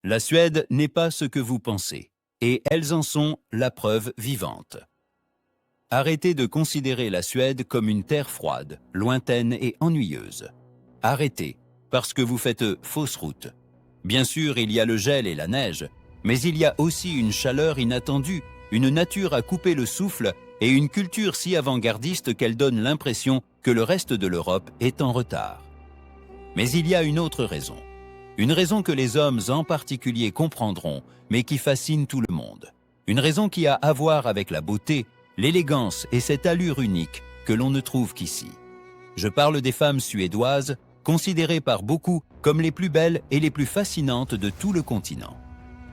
La Suède n'est pas ce que vous pensez, et elles en sont la preuve vivante. Arrêtez de considérer la Suède comme une terre froide, lointaine et ennuyeuse. Arrêtez, parce que vous faites fausse route. Bien sûr, il y a le gel et la neige, mais il y a aussi une chaleur inattendue, une nature à couper le souffle et une culture si avant-gardiste qu'elle donne l'impression que le reste de l'Europe est en retard. Mais il y a une autre raison. Une raison que les hommes en particulier comprendront, mais qui fascine tout le monde. Une raison qui a à voir avec la beauté, l'élégance et cette allure unique que l'on ne trouve qu'ici. Je parle des femmes suédoises, considérées par beaucoup comme les plus belles et les plus fascinantes de tout le continent.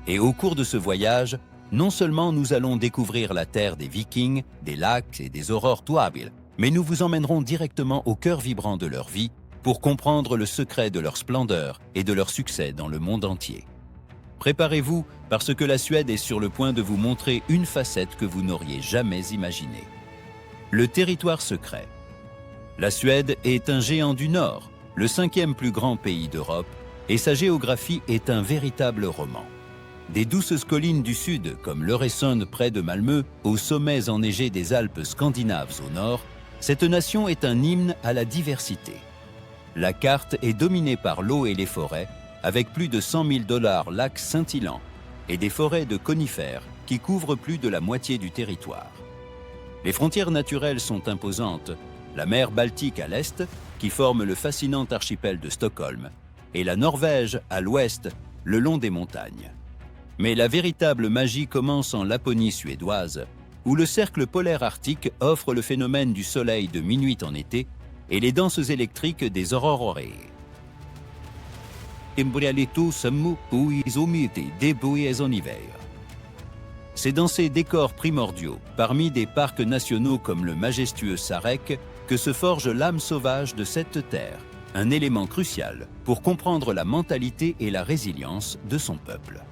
Et au cours de ce voyage, non seulement nous allons découvrir la terre des Vikings, des lacs et des aurores toables, mais nous vous emmènerons directement au cœur vibrant de leur vie pour comprendre le secret de leur splendeur et de leur succès dans le monde entier. Préparez-vous parce que la Suède est sur le point de vous montrer une facette que vous n'auriez jamais imaginée. Le territoire secret. La Suède est un géant du Nord, le 5e plus grand pays d'Europe, et sa géographie est un véritable roman. Des douces collines du sud, comme l'Öresund près de Malmö, aux sommets enneigés des Alpes scandinaves au nord, cette nation est un hymne à la diversité. La carte est dominée par l'eau et les forêts, avec plus de 100 000 lacs scintillants et des forêts de conifères qui couvrent plus de la moitié du territoire. Les frontières naturelles sont imposantes, la mer Baltique à l'est, qui forme le fascinant archipel de Stockholm, et la Norvège à l'ouest, le long des montagnes. Mais la véritable magie commence en Laponie suédoise, où le cercle polaire arctique offre le phénomène du soleil de minuit en été et les danses électriques des aurores boréales. C'est dans ces décors primordiaux, parmi des parcs nationaux comme le majestueux Sarek, que se forge l'âme sauvage de cette terre, un élément crucial pour comprendre la mentalité et la résilience de son peuple.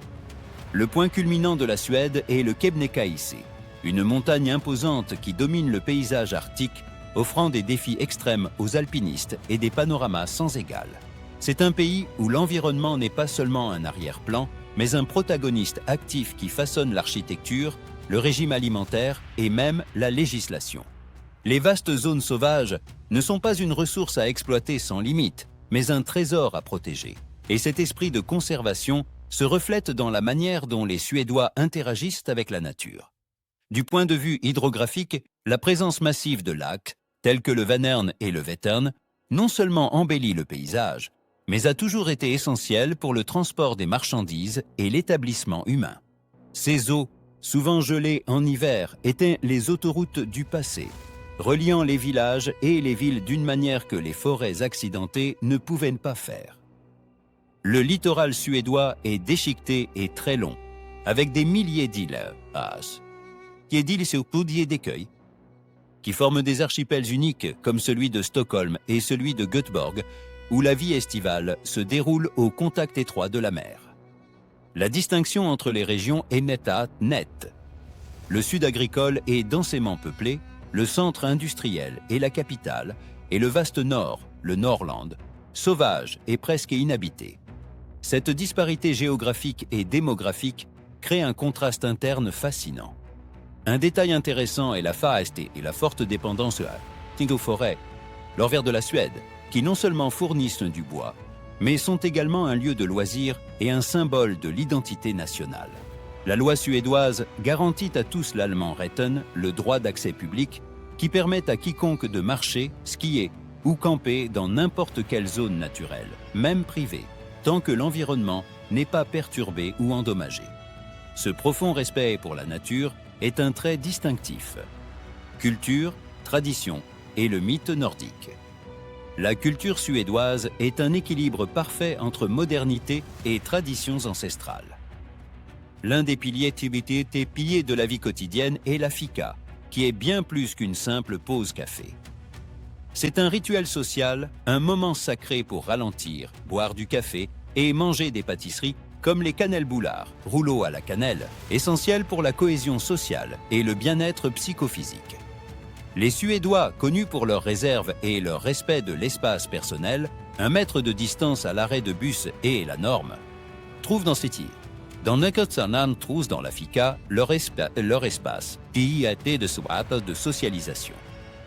Le point culminant de la Suède est le Kebnekaise, une montagne imposante qui domine le paysage arctique, offrant des défis extrêmes aux alpinistes et des panoramas sans égal. C'est un pays où l'environnement n'est pas seulement un arrière-plan, mais un protagoniste actif qui façonne l'architecture, le régime alimentaire et même la législation. Les vastes zones sauvages ne sont pas une ressource à exploiter sans limite, mais un trésor à protéger. Et cet esprit de conservation se reflète dans la manière dont les Suédois interagissent avec la nature. Du point de vue hydrographique, la présence massive de lacs, tels que le Vänern et le Vättern, non seulement embellit le paysage, mais a toujours été essentielle pour le transport des marchandises et l'établissement humain. Ces eaux, souvent gelées en hiver, étaient les autoroutes du passé, reliant les villages et les villes d'une manière que les forêts accidentées ne pouvaient pas faire. Le littoral suédois est déchiqueté et très long, avec des milliers d'îles, qui forment des archipels uniques comme celui de Stockholm et celui de Göteborg, où la vie estivale se déroule au contact étroit de la mer. La distinction entre les régions est nette. Le sud agricole est densément peuplé, le centre industriel et la capitale, et le vaste nord, le Norrland, sauvage et presque inhabité. Cette disparité géographique et démographique crée un contraste interne fascinant. Un détail intéressant est la faeste et la forte dépendance aux forêts, l'Orver de la Suède, qui non seulement fournissent du bois, mais sont également un lieu de loisirs et un symbole de l'identité nationale. La loi suédoise garantit à tous l'allemand Retten le droit d'accès public qui permet à quiconque de marcher, skier ou camper dans n'importe quelle zone naturelle, même privée, tant que l'environnement n'est pas perturbé ou endommagé. Ce profond respect pour la nature est un trait distinctif. Culture, tradition et le mythe nordique. La culture suédoise est un équilibre parfait entre modernité et traditions ancestrales. L'un des piliers de la vie quotidienne est la fika, qui est bien plus qu'une simple pause café. C'est un rituel social, un moment sacré pour ralentir, boire du café et manger des pâtisseries comme les cannelbullar, rouleaux à la cannelle, essentiels pour la cohésion sociale et le bien-être psychophysique. Les Suédois, connus pour leur réserve et leur respect de l'espace personnel, un mètre de distance à l'arrêt de bus est la norme. retrouve dans cette île. Dans Nekotsanan trouve dans la FICA leur espace, qui a été de socialisation.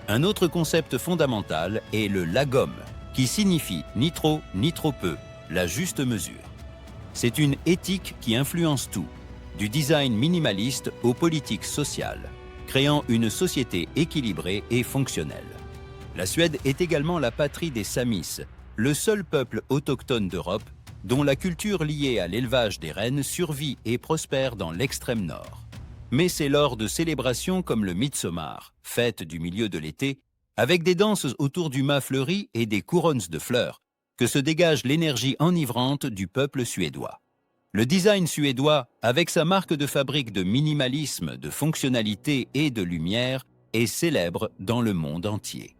Un autre concept fondamental est le lagom, qui signifie ni trop ni trop peu, la juste mesure. C'est une éthique qui influence tout, du design minimaliste aux politiques sociales, créant une société équilibrée et fonctionnelle. La Suède est également la patrie des Samis, le seul peuple autochtone d'Europe dont la culture liée à l'élevage des rennes survit et prospère dans l'extrême nord. Mais c'est lors de célébrations comme le Midsommar, fête du milieu de l'été, avec des danses autour du mât fleuri et des couronnes de fleurs, que se dégage l'énergie enivrante du peuple suédois. Le design suédois, avec sa marque de fabrique de minimalisme, de fonctionnalité et de lumière, est célèbre dans le monde entier.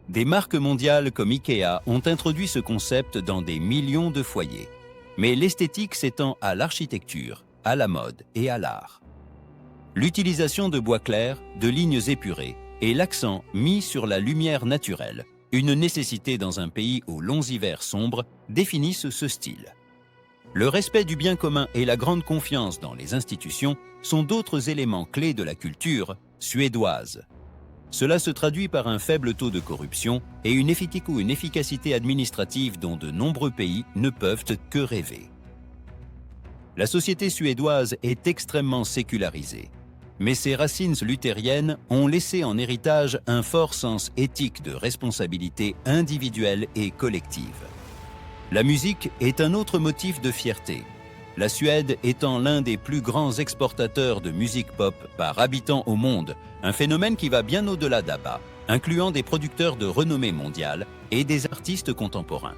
Des marques mondiales comme IKEA ont introduit ce concept dans des millions de foyers. Mais l'esthétique s'étend à l'architecture, à la mode et à l'art. L'utilisation de bois clairs, de lignes épurées et l'accent mis sur la lumière naturelle, une nécessité dans un pays aux longs hivers sombres, définissent ce style. Le respect du bien commun et la grande confiance dans les institutions sont d'autres éléments clés de la culture suédoise. Cela se traduit par un faible taux de corruption et une efficacité administrative dont de nombreux pays ne peuvent que rêver. La société suédoise est extrêmement sécularisée, mais ses racines luthériennes ont laissé en héritage un fort sens éthique de responsabilité individuelle et collective. La musique est un autre motif de fierté. La Suède étant l'un des plus grands exportateurs de musique pop par habitant au monde, un phénomène qui va bien au-delà d'ABBA, incluant des producteurs de renommée mondiale et des artistes contemporains.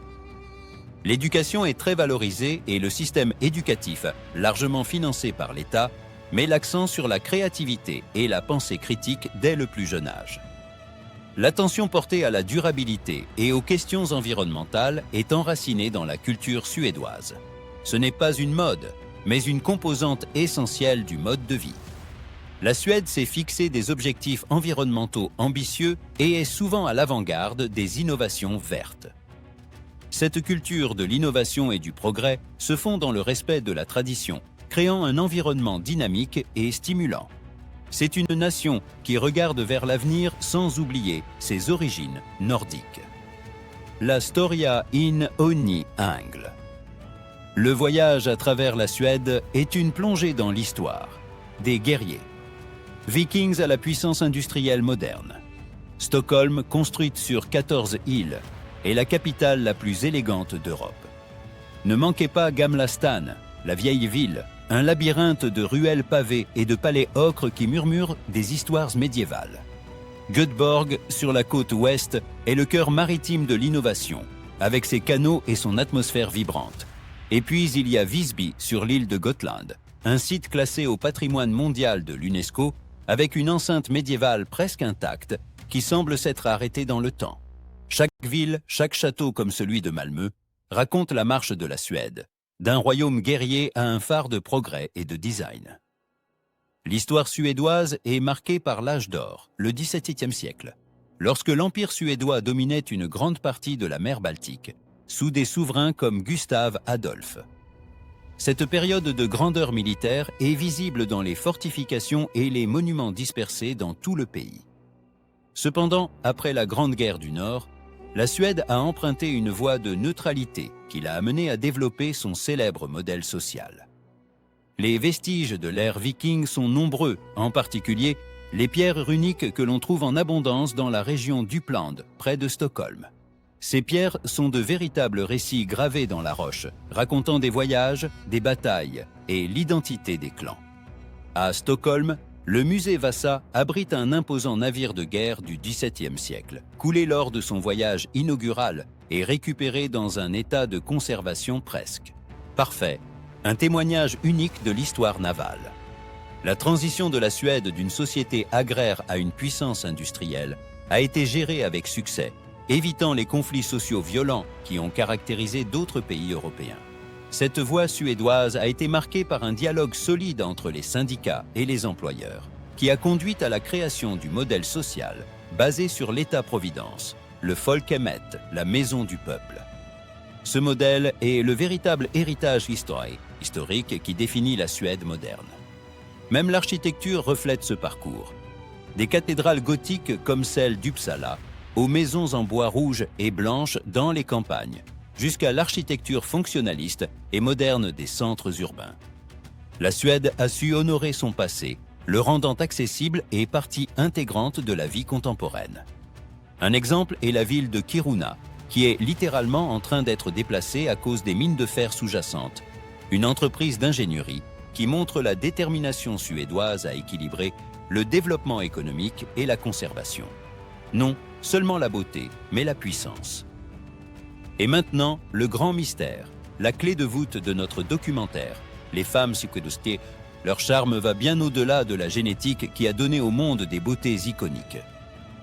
L'éducation est très valorisée et le système éducatif, largement financé par l'État, met l'accent sur la créativité et la pensée critique dès le plus jeune âge. L'attention portée à la durabilité et aux questions environnementales est enracinée dans la culture suédoise. Ce n'est pas une mode, mais une composante essentielle du mode de vie. La Suède s'est fixé des objectifs environnementaux ambitieux et est souvent à l'avant-garde des innovations vertes. Cette culture de l'innovation et du progrès se fond dans le respect de la tradition, créant un environnement dynamique et stimulant. C'est une nation qui regarde vers l'avenir sans oublier ses origines nordiques. La Storia in Onni Angle. Le voyage à travers la Suède est une plongée dans l'histoire. Des guerriers. Vikings à la puissance industrielle moderne. Stockholm, construite sur 14 îles, est la capitale la plus élégante d'Europe. Ne manquez pas Gamla Stan, la vieille ville, un labyrinthe de ruelles pavées et de palais ocres qui murmurent des histoires médiévales. Göteborg, sur la côte ouest, est le cœur maritime de l'innovation, avec ses canaux et son atmosphère vibrante. Et puis il y a Visby sur l'île de Gotland, un site classé au patrimoine mondial de l'UNESCO avec une enceinte médiévale presque intacte qui semble s'être arrêtée dans le temps. Chaque ville, chaque château comme celui de Malmö raconte la marche de la Suède, d'un royaume guerrier à un phare de progrès et de design. L'histoire suédoise est marquée par l'âge d'or, le XVIIe siècle, lorsque l'Empire suédois dominait une grande partie de la mer Baltique, sous des souverains comme Gustave Adolphe. Cette période de grandeur militaire est visible dans les fortifications et les monuments dispersés dans tout le pays. Cependant, après la Grande Guerre du Nord, la Suède a emprunté une voie de neutralité qui l'a amené à développer son célèbre modèle social. Les vestiges de l'ère viking sont nombreux, en particulier les pierres runiques que l'on trouve en abondance dans la région d'Uppland, près de Stockholm. Ces pierres sont de véritables récits gravés dans la roche, racontant des voyages, des batailles et l'identité des clans. À Stockholm, le musée Vasa abrite un imposant navire de guerre du XVIIe siècle, coulé lors de son voyage inaugural et récupéré dans un état de conservation presque parfait, un témoignage unique de l'histoire navale. La transition de la Suède d'une société agraire à une puissance industrielle a été gérée avec succès, évitant les conflits sociaux violents qui ont caractérisé d'autres pays européens. Cette voie suédoise a été marquée par un dialogue solide entre les syndicats et les employeurs, qui a conduit à la création du modèle social basé sur l'État-providence, le Folkhemmet, la maison du peuple. Ce modèle est le véritable héritage historique historique qui définit la Suède moderne. Même l'architecture reflète ce parcours. Des cathédrales gothiques comme celle d'Uppsala, aux maisons en bois rouge et blanche dans les campagnes, jusqu'à l'architecture fonctionnaliste et moderne des centres urbains. La Suède a su honorer son passé, le rendant accessible et partie intégrante de la vie contemporaine. Un exemple est la ville de Kiruna, qui est littéralement en train d'être déplacée à cause des mines de fer sous-jacentes, une entreprise d'ingénierie qui montre la détermination suédoise à équilibrer le développement économique et la conservation. Non seulement la beauté, mais la puissance. Et maintenant, le grand mystère, la clé de voûte de notre documentaire, les femmes suédoises. Leur charme va bien au-delà de la génétique qui a donné au monde des beautés iconiques.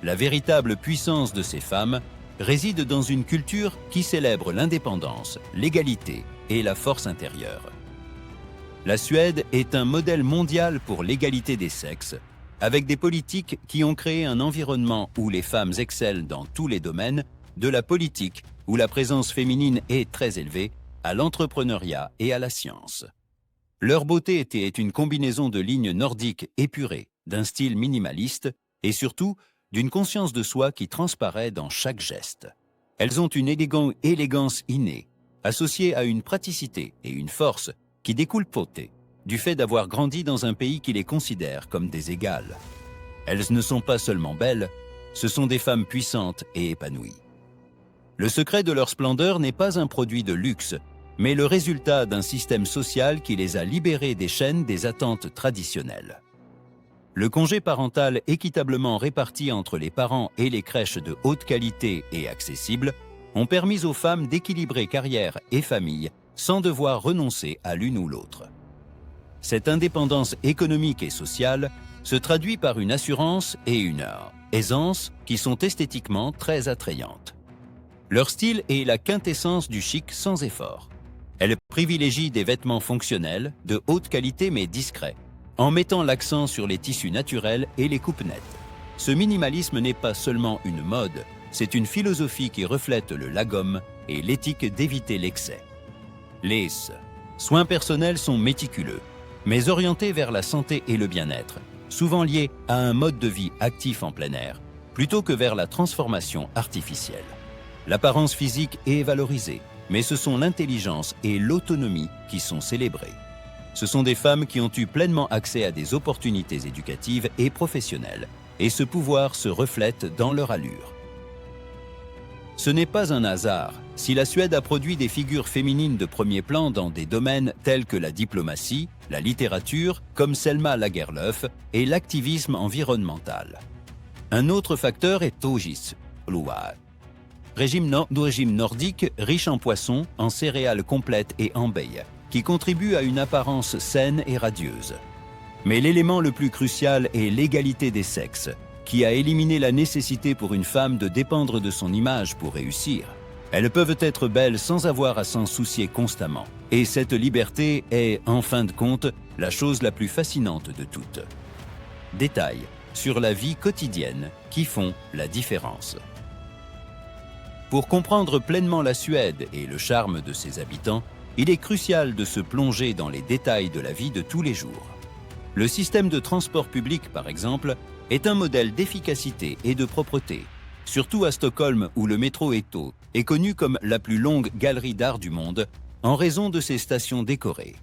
La véritable puissance de ces femmes réside dans une culture qui célèbre l'indépendance, l'égalité et la force intérieure. La Suède est un modèle mondial pour l'égalité des sexes, avec des politiques qui ont créé un environnement où les femmes excellent dans tous les domaines, de la politique, où la présence féminine est très élevée, à l'entrepreneuriat et à la science. Leur beauté était une combinaison de lignes nordiques épurées, d'un style minimaliste et surtout d'une conscience de soi qui transparaît dans chaque geste. Elles ont une élégance innée, associée à une praticité et une force qui découlent du fait d'avoir grandi dans un pays qui les considère comme des égales. Elles ne sont pas seulement belles, ce sont des femmes puissantes et épanouies. Le secret de leur splendeur n'est pas un produit de luxe, mais le résultat d'un système social qui les a libérées des chaînes des attentes traditionnelles. Le congé parental équitablement réparti entre les parents et les crèches de haute qualité et accessibles ont permis aux femmes d'équilibrer carrière et famille sans devoir renoncer à l'une ou l'autre. Cette indépendance économique et sociale se traduit par une assurance et une aisance qui sont esthétiquement très attrayantes. Leur style est la quintessence du chic sans effort. Elles privilégient des vêtements fonctionnels, de haute qualité mais discrets, en mettant l'accent sur les tissus naturels et les coupes nettes. Ce minimalisme n'est pas seulement une mode, c'est une philosophie qui reflète le lagom et l'éthique d'éviter l'excès. Les soins personnels sont méticuleux, mais orientés vers la santé et le bien-être, souvent liés à un mode de vie actif en plein air, plutôt que vers la transformation artificielle. L'apparence physique est valorisée, mais ce sont l'intelligence et l'autonomie qui sont célébrées. Ce sont des femmes qui ont eu pleinement accès à des opportunités éducatives et professionnelles, et ce pouvoir se reflète dans leur allure. Ce n'est pas un hasard si la Suède a produit des figures féminines de premier plan dans des domaines tels que la diplomatie, la littérature, comme Selma Lagerlöf, et l'activisme environnemental. Un autre facteur est Togis, régime nordique riche en poissons, en céréales complètes et en baies, qui contribue à une apparence saine et radieuse. Mais l'élément le plus crucial est l'égalité des sexes, qui a éliminé la nécessité pour une femme de dépendre de son image pour réussir. Elles peuvent être belles sans avoir à s'en soucier constamment. Et cette liberté est, en fin de compte, la chose la plus fascinante de toutes. Détails sur la vie quotidienne qui font la différence. Pour comprendre pleinement la Suède et le charme de ses habitants, il est crucial de se plonger dans les détails de la vie de tous les jours. Le système de transport public, par exemple, est un modèle d'efficacité et de propreté, surtout à Stockholm où le métro Eto est connu comme la plus longue galerie d'art du monde en raison de ses stations décorées.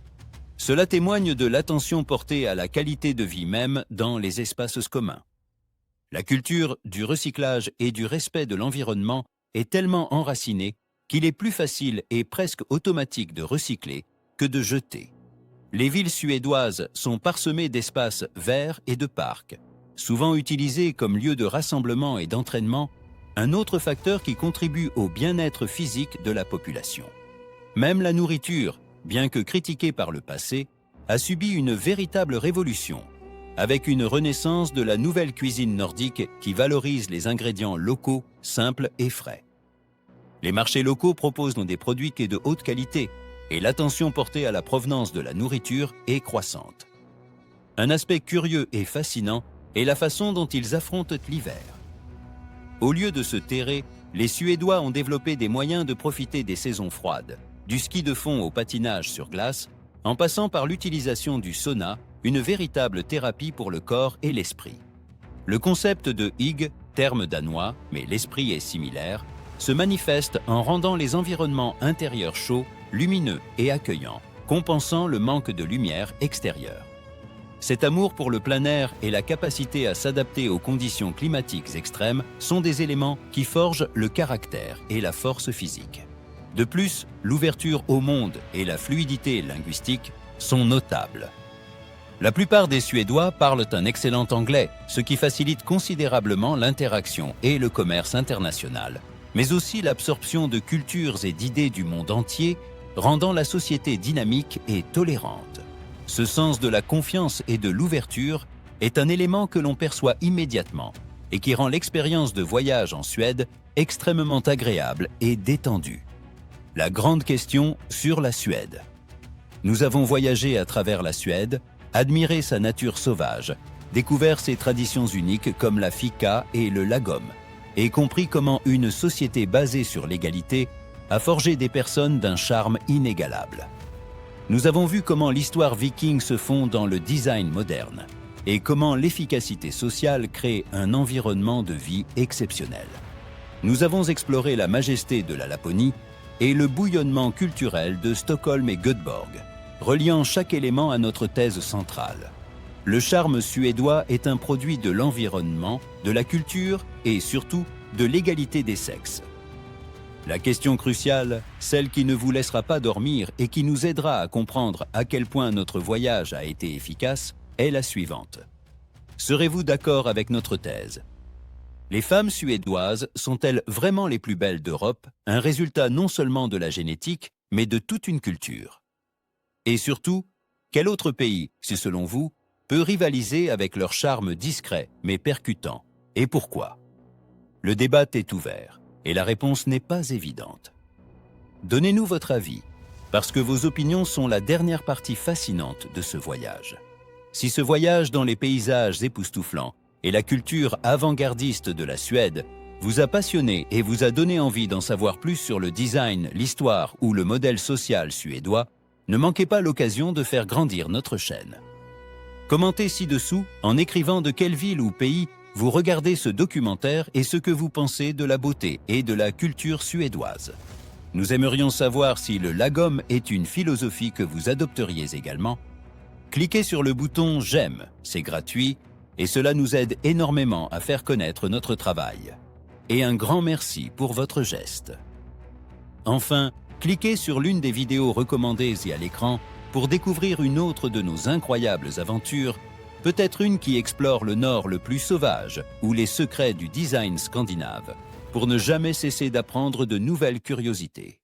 Cela témoigne de l'attention portée à la qualité de vie même dans les espaces communs. La culture du recyclage et du respect de l'environnement est tellement enracinée qu'il est plus facile et presque automatique de recycler que de jeter. Les villes suédoises sont parsemées d'espaces verts et de parcs, souvent utilisés comme lieu de rassemblement et d'entraînement, un autre facteur qui contribue au bien-être physique de la population. Même la nourriture, bien que critiquée par le passé, a subi une véritable révolution, avec une renaissance de la nouvelle cuisine nordique qui valorise les ingrédients locaux, simples et frais. Les marchés locaux proposent des produits de haute qualité et l'attention portée à la provenance de la nourriture est croissante. Un aspect curieux et fascinant est la façon dont ils affrontent l'hiver. Au lieu de se terrer, les Suédois ont développé des moyens de profiter des saisons froides, du ski de fond au patinage sur glace, en passant par l'utilisation du sauna, une véritable thérapie pour le corps et l'esprit. Le concept de hygge, terme danois, mais l'esprit est similaire, se manifeste en rendant les environnements intérieurs chauds, lumineux et accueillants, compensant le manque de lumière extérieure. Cet amour pour le plein air et la capacité à s'adapter aux conditions climatiques extrêmes sont des éléments qui forgent le caractère et la force physique. De plus, l'ouverture au monde et la fluidité linguistique sont notables. La plupart des Suédois parlent un excellent anglais, ce qui facilite considérablement l'interaction et le commerce international, mais aussi l'absorption de cultures et d'idées du monde entier, rendant la société dynamique et tolérante. Ce sens de la confiance et de l'ouverture est un élément que l'on perçoit immédiatement et qui rend l'expérience de voyage en Suède extrêmement agréable et détendue. La grande question sur la Suède. Nous avons voyagé à travers la Suède, admiré sa nature sauvage, découvert ses traditions uniques comme la fika et le lagom, et compris comment une société basée sur l'égalité a forgé des personnes d'un charme inégalable. Nous avons vu comment l'histoire viking se fond dans le design moderne et comment l'efficacité sociale crée un environnement de vie exceptionnel. Nous avons exploré la majesté de la Laponie et le bouillonnement culturel de Stockholm et Göteborg, reliant chaque élément à notre thèse centrale. Le charme suédois est un produit de l'environnement, de la culture et surtout de l'égalité des sexes. La question cruciale, celle qui ne vous laissera pas dormir et qui nous aidera à comprendre à quel point notre voyage a été efficace, est la suivante. Serez-vous d'accord avec notre thèse? Les femmes suédoises sont-elles vraiment les plus belles d'Europe, un résultat non seulement de la génétique, mais de toute une culture? Et surtout, quel autre pays, si selon vous, peut rivaliser avec leur charme discret mais percutant? Et pourquoi? Le débat est ouvert. Et la réponse n'est pas évidente. Donnez-nous votre avis, parce que vos opinions sont la dernière partie fascinante de ce voyage. Si ce voyage dans les paysages époustouflants et la culture avant-gardiste de la Suède vous a passionné et vous a donné envie d'en savoir plus sur le design, l'histoire ou le modèle social suédois, ne manquez pas l'occasion de faire grandir notre chaîne. Commentez ci-dessous en écrivant de quelle ville ou pays vous regardez ce documentaire et ce que vous pensez de la beauté et de la culture suédoise. Nous aimerions savoir si le lagom est une philosophie que vous adopteriez également. Cliquez sur le bouton « J'aime », c'est gratuit et cela nous aide énormément à faire connaître notre travail. Et un grand merci pour votre geste. Enfin, cliquez sur l'une des vidéos recommandées et à l'écran pour découvrir une autre de nos incroyables aventures, peut-être une qui explore le Nord le plus sauvage ou les secrets du design scandinave, pour ne jamais cesser d'apprendre de nouvelles curiosités.